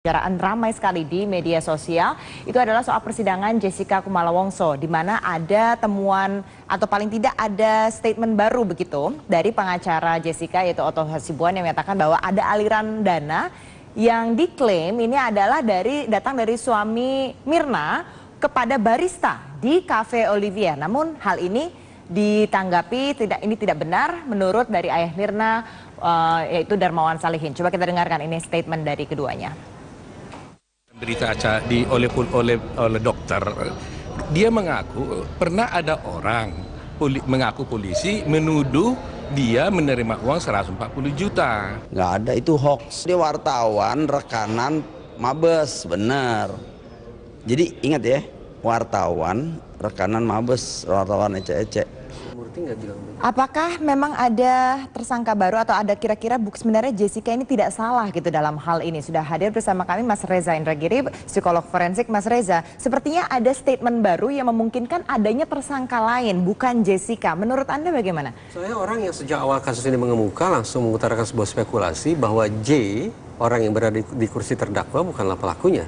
Pembicaraan ramai sekali di media sosial itu adalah soal persidangan Jessica Kumala Wongso, di mana ada temuan atau paling tidak ada statement baru begitu dari pengacara Jessica, yaitu Otto Hasibuan, yang menyatakan bahwa ada aliran dana yang diklaim ini adalah datang dari suami Mirna kepada barista di Cafe Olivier. Namun hal ini ditanggapi ini tidak benar menurut dari ayah Mirna, yaitu Darmawan Salihin. Coba kita dengarkan ini statement dari keduanya. Berita acara oleh dokter, dia mengaku pernah ada orang mengaku polisi menuduh dia menerima uang 140 juta. Nggak ada, itu hoax. Dia wartawan, rekanan Mabes, benar. Jadi ingat ya, wartawan, rekanan Mabes, wartawan ece-ece. Apakah memang ada tersangka baru atau ada kira-kira sebenarnya Jessica ini tidak salah gitu dalam hal ini? Sudah hadir bersama kami Mas Reza Indragiri, psikolog forensik. Mas Reza, sepertinya ada statement baru yang memungkinkan adanya tersangka lain, bukan Jessica. Menurut Anda bagaimana? Saya orang yang sejak awal kasus ini mengemuka langsung mengutarakan sebuah spekulasi bahwa J, orang yang berada di kursi terdakwa, bukanlah pelakunya.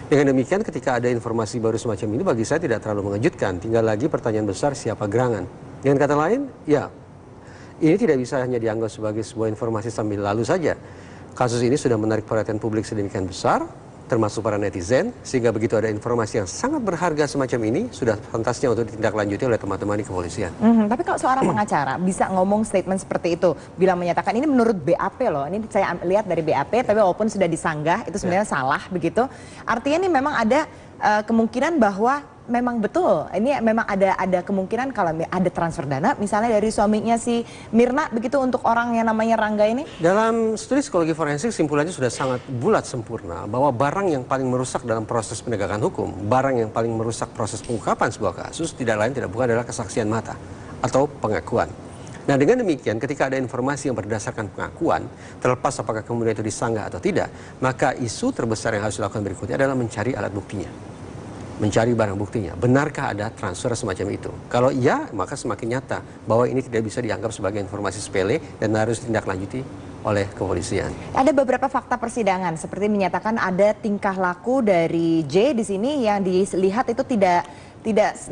Dengan demikian ketika ada informasi baru semacam ini bagi saya tidak terlalu mengejutkan. Tinggal lagi pertanyaan besar, siapa gerangan? Dengan kata lain, ya, ini tidak bisa hanya dianggap sebagai sebuah informasi sambil lalu saja. Kasus ini sudah menarik perhatian publik sedemikian besar, termasuk para netizen, sehingga begitu ada informasi yang sangat berharga semacam ini, sudah pantasnya untuk ditindaklanjuti oleh teman-teman di kepolisian. Tapi kalau seorang pengacara bisa ngomong statement seperti itu, bilang menyatakan ini menurut BAP loh, ini saya lihat dari BAP, tapi walaupun sudah disanggah, itu sebenarnya salah begitu. Artinya ini memang ada kemungkinan bahwa memang betul, ini memang ada kemungkinan kalau ada transfer dana misalnya dari suaminya si Mirna begitu untuk orang yang namanya Rangga ini? Dalam studi psikologi forensik simpulannya sudah sangat bulat sempurna bahwa barang yang paling merusak dalam proses penegakan hukum, barang yang paling merusak proses pengungkapan sebuah kasus tidak lain tidak bukan adalah kesaksian mata atau pengakuan. Nah, dengan demikian ketika ada informasi yang berdasarkan pengakuan, terlepas apakah kemudian itu disanggah atau tidak, maka isu terbesar yang harus dilakukan berikutnya adalah mencari alat buktinya. Mencari barang buktinya, benarkah ada transfer semacam itu? Kalau iya, maka semakin nyata bahwa ini tidak bisa dianggap sebagai informasi sepele dan harus ditindaklanjuti oleh kepolisian. Ada beberapa fakta persidangan seperti menyatakan ada tingkah laku dari J di sini yang dilihat itu tidak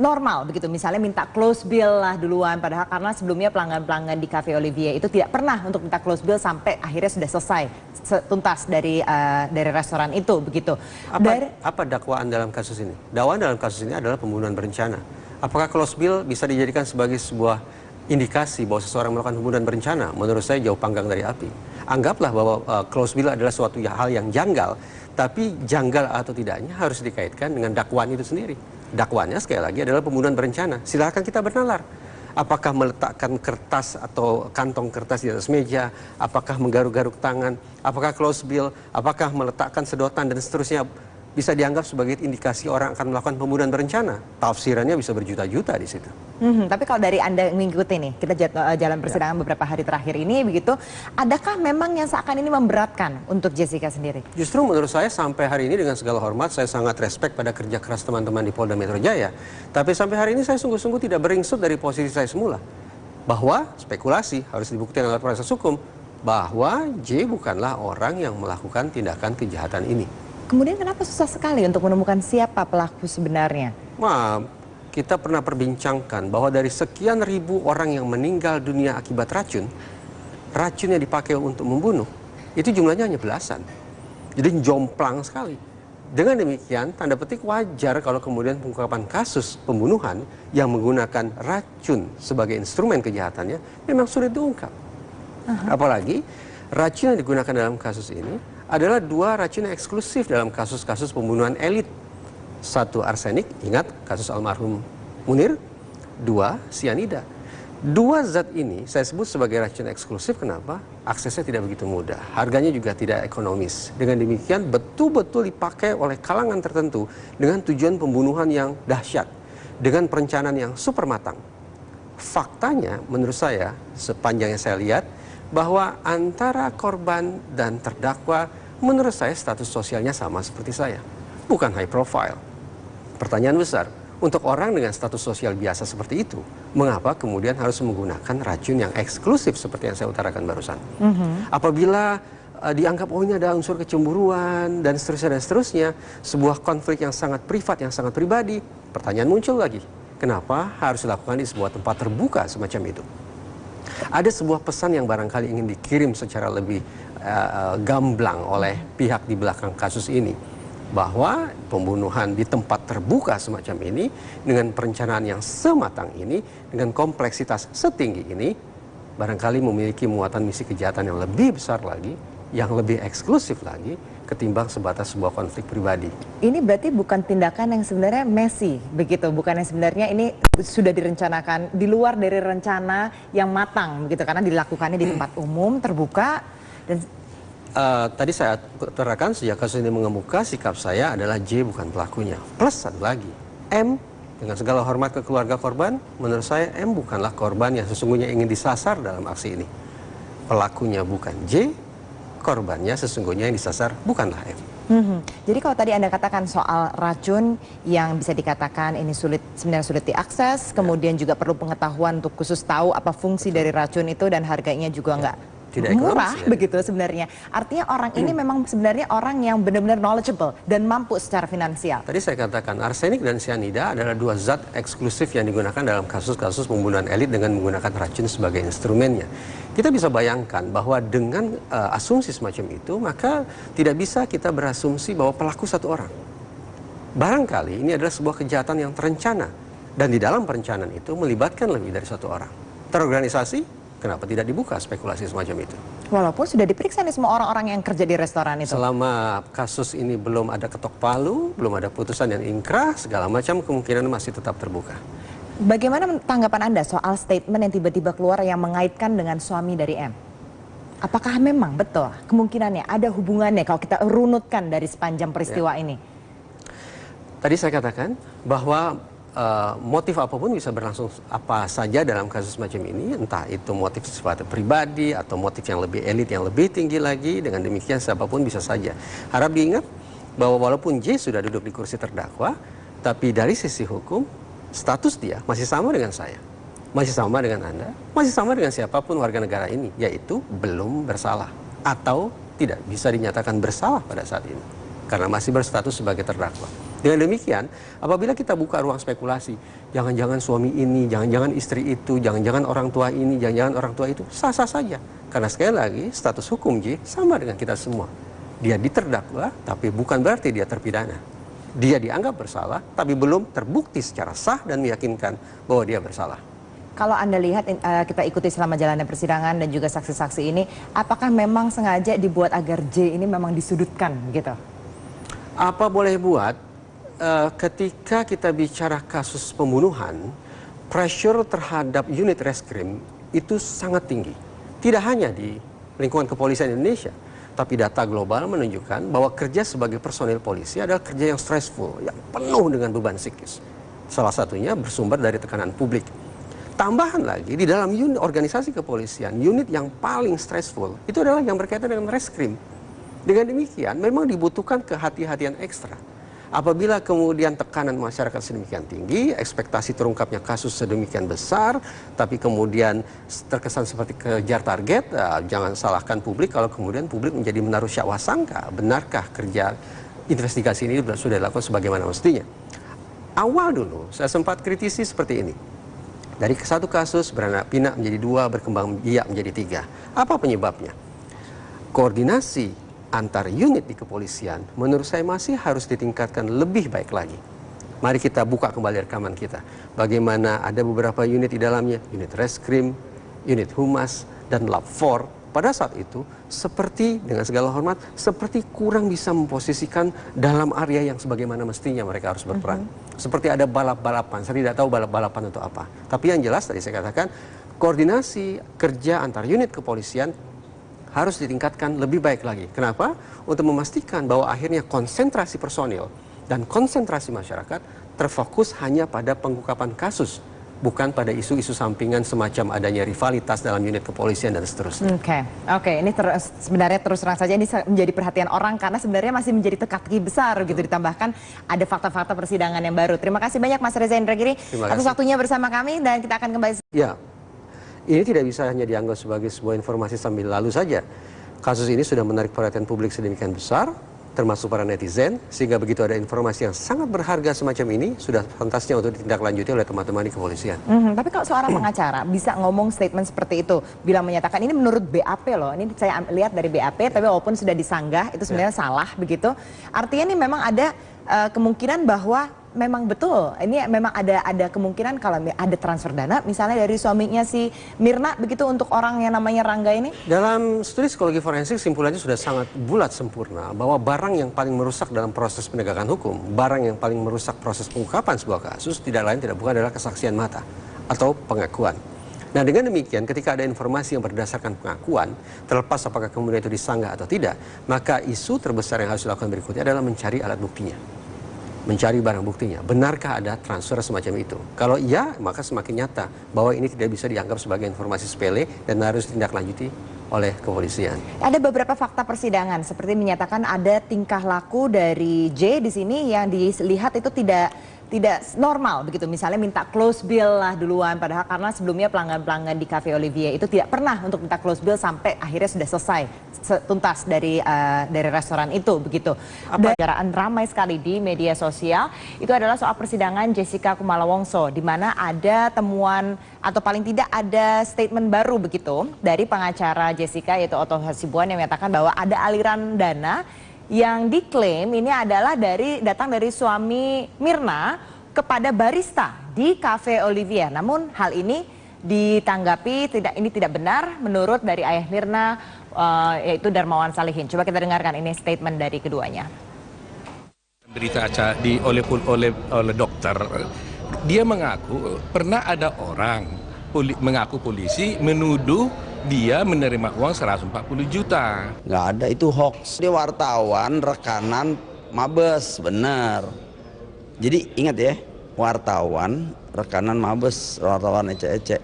normal begitu, misalnya minta close bill lah duluan, padahal karena sebelumnya pelanggan-pelanggan di Cafe Olivier itu tidak pernah untuk minta close bill sampai akhirnya sudah selesai tuntas dari restoran itu begitu. Apa dakwaan dalam kasus ini? Dakwaan dalam kasus ini adalah pembunuhan berencana. Apakah close bill bisa dijadikan sebagai sebuah indikasi bahwa seseorang melakukan pembunuhan berencana? Menurut saya jauh panggang dari api. Anggaplah bahwa close bill adalah suatu hal yang janggal, tapi janggal atau tidaknya harus dikaitkan dengan dakwaan itu sendiri. Dakwaannya sekali lagi adalah pembunuhan berencana. Silahkan kita bernalar. Apakah meletakkan kertas atau kantong kertas di atas meja, apakah menggaruk-garuk tangan, apakah close bill, apakah meletakkan sedotan dan seterusnya, bisa dianggap sebagai indikasi orang akan melakukan pembunuhan berencana. Tafsirannya bisa berjuta-juta di situ. Tapi kalau dari Anda mengikuti nih, kita jalan persidangan beberapa hari terakhir ini begitu, adakah memang yang seakan ini memberatkan untuk Jessica sendiri? Justru menurut saya sampai hari ini dengan segala hormat saya sangat respect pada kerja keras teman-teman di Polda Metro Jaya. Tapi sampai hari ini saya sungguh-sungguh tidak beringsut dari posisi saya semula. Bahwa spekulasi harus dibuktikan oleh proses hukum bahwa J bukanlah orang yang melakukan tindakan kejahatan ini. Kemudian kenapa susah sekali untuk menemukan siapa pelaku sebenarnya? Kita pernah perbincangkan bahwa dari sekian ribu orang yang meninggal dunia akibat racun yang dipakai untuk membunuh, itu jumlahnya hanya belasan. Jadi jomplang sekali. Dengan demikian, tanda petik wajar kalau kemudian pengungkapan kasus pembunuhan yang menggunakan racun sebagai instrumen kejahatannya memang sulit diungkap. Apalagi racun yang digunakan dalam kasus ini adalah dua racun yang eksklusif dalam kasus-kasus pembunuhan elit. Satu arsenik, ingat kasus almarhum Munir. Dua sianida. Dua zat ini saya sebut sebagai racun eksklusif. Kenapa? Aksesnya tidak begitu mudah. Harganya juga tidak ekonomis. Dengan demikian betul-betul dipakai oleh kalangan tertentu dengan tujuan pembunuhan yang dahsyat. Dengan perencanaan yang super matang. Faktanya menurut saya sepanjang yang saya lihat bahwa antara korban dan terdakwa menurut saya status sosialnya sama seperti saya. Bukan high profile. Pertanyaan besar, untuk orang dengan status sosial biasa seperti itu, mengapa kemudian harus menggunakan racun yang eksklusif seperti yang saya utarakan barusan? Apabila dianggap oh ini ada unsur kecemburuan dan seterusnya, sebuah konflik yang sangat privat, yang sangat pribadi. Pertanyaan muncul lagi, kenapa harus dilakukan di sebuah tempat terbuka semacam itu? Ada sebuah pesan yang barangkali ingin dikirim secara lebih gamblang oleh pihak di belakang kasus ini, bahwa pembunuhan di tempat terbuka semacam ini dengan perencanaan yang sematang ini, dengan kompleksitas setinggi ini, barangkali memiliki muatan misi kejahatan yang lebih besar lagi, yang lebih eksklusif lagi ketimbang sebatas sebuah konflik pribadi. Ini berarti bukan tindakan yang sebenarnya messy, begitu? Bukan yang sebenarnya ini sudah direncanakan di luar dari rencana yang matang, begitu? Karena dilakukannya di tempat umum, terbuka, dan tadi saya utarakan sejak kasus ini mengemuka, sikap saya adalah J bukan pelakunya. Plus satu lagi, M, dengan segala hormat ke keluarga korban, menurut saya M bukanlah korban yang sesungguhnya ingin disasar dalam aksi ini. Pelakunya bukan J, korbannya sesungguhnya yang disasar bukanlah M. Jadi kalau tadi Anda katakan soal racun yang bisa dikatakan ini sebenarnya sulit diakses, kemudian juga perlu pengetahuan untuk khusus tahu apa fungsi dari racun itu, dan harganya juga nggak Tidak murah ekonomis, ya. begitu sebenarnya. Artinya orang ini memang sebenarnya orang yang benar-benar knowledgeable dan mampu secara finansial. Tadi saya katakan arsenik dan cyanida adalah dua zat eksklusif yang digunakan dalam kasus-kasus pembunuhan elit dengan menggunakan racun sebagai instrumennya. Kita bisa bayangkan bahwa dengan asumsi semacam itu, maka tidak bisa kita berasumsi bahwa pelaku satu orang. Barangkali ini adalah sebuah kejahatan yang terencana, dan di dalam perencanaan itu melibatkan lebih dari satu orang. Terorganisasi, kenapa tidak dibuka spekulasi semacam itu? Walaupun sudah diperiksa nih semua orang-orang yang kerja di restoran itu. Selama kasus ini belum ada ketok palu, belum ada putusan yang ingkrah, segala macam kemungkinan masih tetap terbuka. Bagaimana tanggapan Anda soal statement yang tiba-tiba keluar yang mengaitkan dengan suami dari M? Apakah memang betul kemungkinannya ada hubungannya kalau kita runutkan dari sepanjang peristiwa ini? Tadi saya katakan bahwa motif apapun bisa berlangsung apa saja dalam kasus macam ini, entah itu motif sifatnya pribadi atau motif yang lebih elit, yang lebih tinggi lagi. Dengan demikian siapapun bisa saja. Harap diingat bahwa walaupun J sudah duduk di kursi terdakwa, tapi dari sisi hukum status dia masih sama dengan saya, masih sama dengan Anda, masih sama dengan siapapun warga negara ini, yaitu belum bersalah atau tidak bisa dinyatakan bersalah pada saat ini karena masih berstatus sebagai terdakwa. Dengan demikian, apabila kita buka ruang spekulasi, jangan-jangan suami ini, jangan-jangan istri itu, jangan-jangan orang tua ini, jangan-jangan orang tua itu, sah-sah saja. Karena sekali lagi, status hukum J sama dengan kita semua. Dia diterdakwa, tapi bukan berarti dia terpidana. Dia dianggap bersalah, tapi belum terbukti secara sah dan meyakinkan bahwa dia bersalah. Kalau Anda lihat, kita ikuti selama jalannya persidangan dan juga saksi-saksi ini, apakah memang sengaja dibuat agar J ini memang disudutkan gitu? Apa boleh buat, ketika kita bicara kasus pembunuhan, pressure terhadap unit reskrim itu sangat tinggi. Tidak hanya di lingkungan kepolisian Indonesia, tapi data global menunjukkan bahwa kerja sebagai personil polisi adalah kerja yang stressful, yang penuh dengan beban psikis. Salah satunya bersumber dari tekanan publik. Tambahan lagi, di dalam unit organisasi kepolisian, unit yang paling stressful itu adalah yang berkaitan dengan reskrim. Dengan demikian, memang dibutuhkan kehati-hatian ekstra. Apabila kemudian tekanan masyarakat sedemikian tinggi, ekspektasi terungkapnya kasus sedemikian besar, tapi kemudian terkesan seperti kejar target, jangan salahkan publik kalau kemudian publik menjadi menaruh sangka, benarkah kerja investigasi ini sudah dilakukan sebagaimana mestinya. Awal dulu saya sempat kritisi seperti ini. Dari satu kasus beranak pinak menjadi dua, berkembang biak menjadi tiga. Apa penyebabnya? Koordinasi antar unit di kepolisian menurut saya masih harus ditingkatkan lebih baik lagi. Mari kita buka kembali rekaman kita. Bagaimana ada beberapa unit di dalamnya, unit reskrim, unit humas, dan lab 4. Pada saat itu, seperti dengan segala hormat, seperti kurang bisa memposisikan dalam area yang sebagaimana mestinya mereka harus berperan. Seperti ada balap-balapan, saya tidak tahu balap-balapan itu apa. Tapi yang jelas tadi saya katakan, koordinasi kerja antar unit kepolisian harus ditingkatkan lebih baik lagi. Kenapa? Untuk memastikan bahwa akhirnya konsentrasi personil dan konsentrasi masyarakat terfokus hanya pada pengungkapan kasus, bukan pada isu-isu sampingan semacam adanya rivalitas dalam unit kepolisian dan seterusnya. Oke, ini sebenarnya terus terang saja ini menjadi perhatian orang karena sebenarnya masih menjadi teka-teki besar gitu, ditambahkan ada fakta-fakta persidangan yang baru. Terima kasih banyak Mas Reza Indragiri atas waktunya bersama kami, dan kita akan kembali. Ya. Ini tidak bisa hanya dianggap sebagai sebuah informasi sambil lalu saja. kasus ini sudah menarik perhatian publik sedemikian besar, termasuk para netizen, sehingga begitu ada informasi yang sangat berharga semacam ini, sudah pantasnya untuk ditindaklanjuti oleh teman-teman di kepolisian. Tapi kalau seorang pengacara bisa ngomong statement seperti itu, bilang menyatakan ini menurut BAP loh, ini saya lihat dari BAP, tapi walaupun sudah disanggah, itu sebenarnya salah begitu. Artinya ini memang ada kemungkinan bahwa memang betul, ini memang ada kemungkinan kalau ada transfer dana, misalnya dari suaminya si Mirna begitu untuk orang yang namanya Rangga ini? Dalam studi psikologi forensik, simpulannya sudah sangat bulat sempurna bahwa barang yang paling merusak dalam proses penegakan hukum, barang yang paling merusak proses pengungkapan sebuah kasus, tidak lain tidak bukan adalah kesaksian mata atau pengakuan. Nah, dengan demikian ketika ada informasi yang berdasarkan pengakuan, terlepas apakah kemudian itu disanggah atau tidak, maka isu terbesar yang harus dilakukan berikutnya adalah mencari alat buktinya. Mencari barang buktinya. Benarkah ada transfer semacam itu? Kalau iya, maka semakin nyata bahwa ini tidak bisa dianggap sebagai informasi sepele dan harus ditindaklanjuti oleh kepolisian. Ada beberapa fakta persidangan seperti menyatakan ada tingkah laku dari J di sini yang dilihat itu tidak normal begitu, misalnya minta close bill lah duluan, padahal karena sebelumnya pelanggan-pelanggan di Cafe Olivier itu tidak pernah untuk minta close bill sampai akhirnya sudah selesai tuntas dari restoran itu begitu. Pembicaraan ramai sekali di media sosial itu adalah soal persidangan Jessica Kumala Wongso, di mana ada temuan atau paling tidak ada statement baru begitu dari pengacara Jessica yaitu Otto Hasibuan yang menyatakan bahwa ada aliran dana yang diklaim ini adalah datang dari suami Mirna kepada barista di Cafe Olivier. Namun hal ini ditanggapi ini tidak benar menurut dari ayah Mirna yaitu Darmawan Salihin. Coba kita dengarkan ini statement dari keduanya. Berita oleh dokter, dia mengaku pernah ada orang mengaku polisi menuduh dia menerima uang 140 juta. Nggak ada, itu hoax. Dia wartawan, rekanan Mabes, bener. Jadi ingat ya, wartawan, rekanan Mabes, wartawan ece-ece.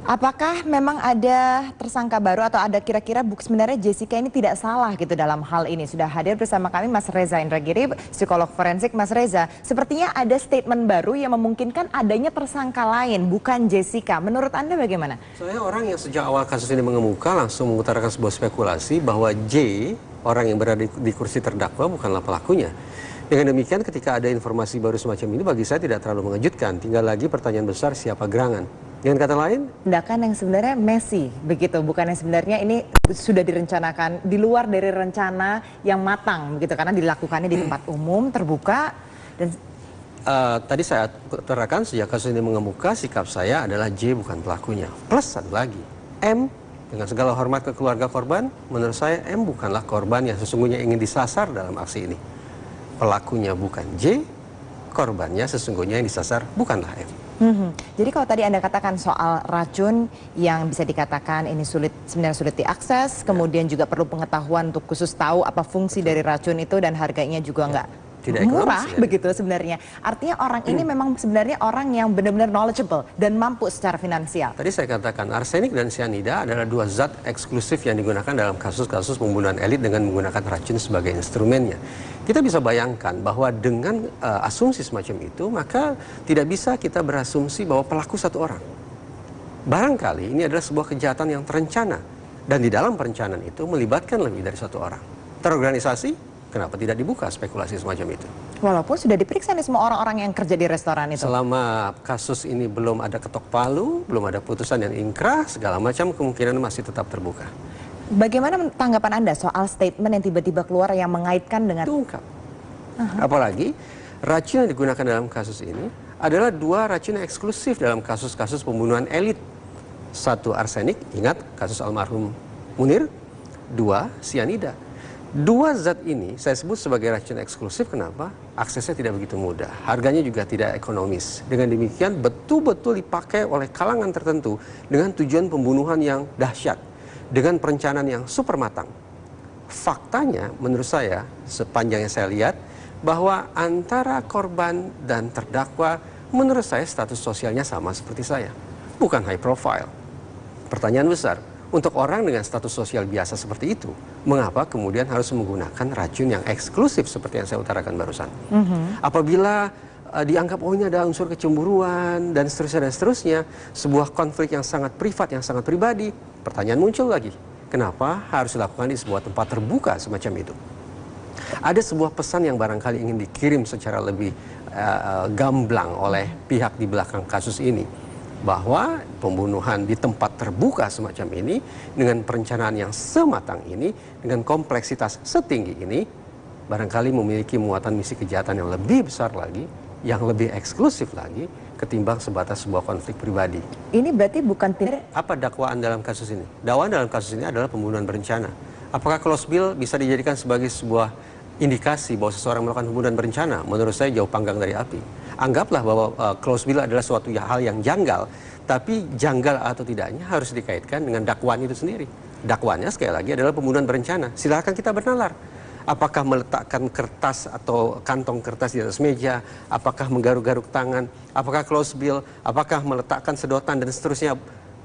Apakah memang ada tersangka baru atau ada kira-kira sebenarnya Jessica ini tidak salah gitu dalam hal ini? Sudah hadir bersama kami Mas Reza Indragiri, psikolog forensik. Mas Reza, sepertinya ada statement baru yang memungkinkan adanya tersangka lain, bukan Jessica. Menurut Anda bagaimana? Saya orang yang sejak awal kasus ini mengemuka langsung mengutarakan sebuah spekulasi bahwa J, orang yang berada di kursi terdakwa, bukanlah pelakunya. Dengan demikian ketika ada informasi baru semacam ini bagi saya tidak terlalu mengejutkan. Tinggal lagi pertanyaan besar, siapa gerangan? Dengan kata lain, tindakan yang sebenarnya messy begitu, bukan yang sebenarnya ini sudah direncanakan di luar dari rencana yang matang begitu, karena dilakukannya di tempat umum terbuka. Dan tadi saya utarakan sejak kasus ini mengemuka, sikap saya adalah J bukan pelakunya. Plus satu lagi, M, dengan segala hormat ke keluarga korban, menurut saya M bukanlah korban yang sesungguhnya ingin disasar dalam aksi ini. Pelakunya bukan J, korbannya sesungguhnya yang disasar bukanlah M. Jadi kalau tadi Anda katakan soal racun yang bisa dikatakan ini sebenarnya sulit diakses, kemudian juga perlu pengetahuan untuk khusus tahu apa fungsi dari racun itu dan harganya juga nggak murah begitu sebenarnya. Artinya orang ini memang sebenarnya orang yang benar-benar knowledgeable dan mampu secara finansial. Tadi saya katakan arsenik dan cyanida adalah dua zat eksklusif yang digunakan dalam kasus-kasus pembunuhan elit dengan menggunakan racun sebagai instrumennya. Kita bisa bayangkan bahwa dengan asumsi semacam itu, maka tidak bisa kita berasumsi bahwa pelaku satu orang. Barangkali ini adalah sebuah kejahatan yang terencana, dan di dalam perencanaan itu melibatkan lebih dari satu orang. Terorganisasi, kenapa tidak dibuka spekulasi semacam itu? Walaupun sudah diperiksa nih semua orang-orang yang kerja di restoran itu. Selama kasus ini belum ada ketok palu, belum ada putusan yang inkrah, segala macam kemungkinan masih tetap terbuka. Bagaimana tanggapan Anda soal statement yang tiba-tiba keluar yang mengaitkan dengan ungkap? Apalagi racun yang digunakan dalam kasus ini adalah dua racun yang eksklusif dalam kasus-kasus pembunuhan elit. Satu arsenik, ingat kasus almarhum Munir. Dua, cyanida. Dua zat ini saya sebut sebagai racun eksklusif. Kenapa? Aksesnya tidak begitu mudah. Harganya juga tidak ekonomis. Dengan demikian betul-betul dipakai oleh kalangan tertentu dengan tujuan pembunuhan yang dahsyat, dengan perencanaan yang super matang. Faktanya menurut saya, sepanjang yang saya lihat, bahwa antara korban dan terdakwa menurut saya status sosialnya sama seperti saya. Bukan high profile. Pertanyaan besar, untuk orang dengan status sosial biasa seperti itu, mengapa kemudian harus menggunakan racun yang eksklusif seperti yang saya utarakan barusan? Apabila dianggap oh ini ada unsur kecemburuan dan seterusnya, sebuah konflik yang sangat privat, yang sangat pribadi, pertanyaan muncul lagi. Kenapa harus dilakukan di sebuah tempat terbuka semacam itu? Ada sebuah pesan yang barangkali ingin dikirim secara lebih gamblang oleh pihak di belakang kasus ini, bahwa pembunuhan di tempat terbuka semacam ini dengan perencanaan yang sematang ini, dengan kompleksitas setinggi ini, barangkali memiliki muatan misi kejahatan yang lebih besar lagi, yang lebih eksklusif lagi ketimbang sebatas sebuah konflik pribadi. Ini berarti bukan Apa dakwaan dalam kasus ini? Dakwaan dalam kasus ini adalah pembunuhan berencana. Apakah close bill bisa dijadikan sebagai sebuah indikasi bahwa seseorang melakukan pembunuhan berencana? Menurut saya jauh panggang dari api. Anggaplah bahwa close bill adalah suatu hal yang janggal, tapi janggal atau tidaknya harus dikaitkan dengan dakwaan itu sendiri. Dakwaannya sekali lagi adalah pembunuhan berencana. Silakan kita bernalar. Apakah meletakkan kertas atau kantong kertas di atas meja, apakah menggaruk-garuk tangan, apakah close bill, apakah meletakkan sedotan dan seterusnya,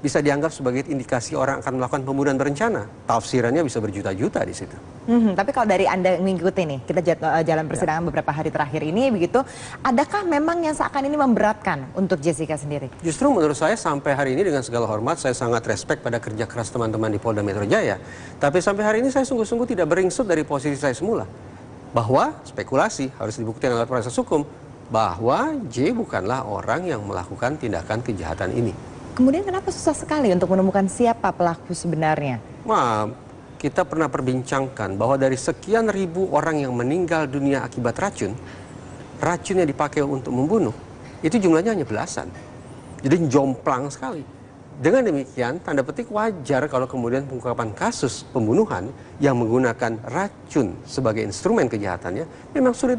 bisa dianggap sebagai indikasi orang akan melakukan pembunuhan berencana. Tafsirannya bisa berjuta-juta di situ. Tapi kalau dari Anda mengikuti nih, kita jalan persidangan beberapa hari terakhir ini begitu, adakah memang yang seakan ini memberatkan untuk Jessica sendiri? Justru menurut saya sampai hari ini dengan segala hormat saya sangat respect pada kerja keras teman-teman di Polda Metro Jaya. Tapi sampai hari ini saya sungguh-sungguh tidak beringsut dari posisi saya semula. Bahwa spekulasi harus dibuktikan lewat proses hukum bahwa J bukanlah orang yang melakukan tindakan kejahatan ini. Kemudian kenapa susah sekali untuk menemukan siapa pelaku sebenarnya? Kita pernah perbincangkan bahwa dari sekian ribu orang yang meninggal dunia akibat racun yang dipakai untuk membunuh, itu jumlahnya hanya belasan. Jadi jomplang sekali. Dengan demikian, tanda petik wajar kalau kemudian pengungkapan kasus pembunuhan yang menggunakan racun sebagai instrumen kejahatannya memang sulit